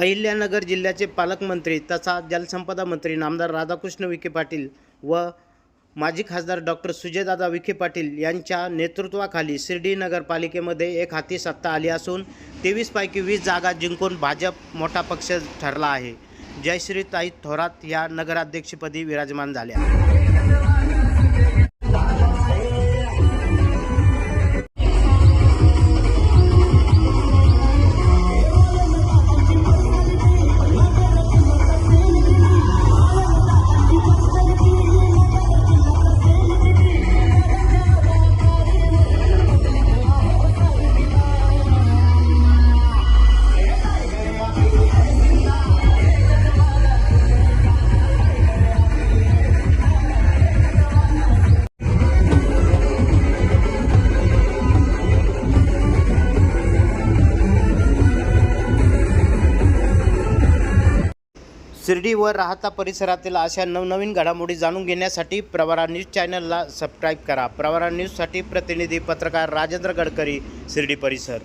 अहिल्यानगर जिल्ह्याचे पालकमंत्री तथा जलसंपदा मंत्री नामदार राधाकृष्ण विखे पाटील व माजी खासदार डॉक्टर सुजयदादा विखे पाटील यांच्या नेतृत्वाखाली शिर्डी नगरपालिकेमध्ये एक हाती सत्ता आली असून 23 पैकी 20 जागा जिंकून भाजप मोठा पक्ष ठरला आहे. जयश्रीताई थोरात या नगराध्यक्षपदी विराजमान झाल्या. शिर्डी व राहता परिसरातील अशा नवनवीन घडामोडी जाणून घेण्यासाठी प्रवरा न्यूज चॅनलला सबस्क्राईब करा. प्रवरा न्यूजसाठी प्रतिनिधी पत्रकार राजेंद्र गडकरी, शिर्डी परिसर.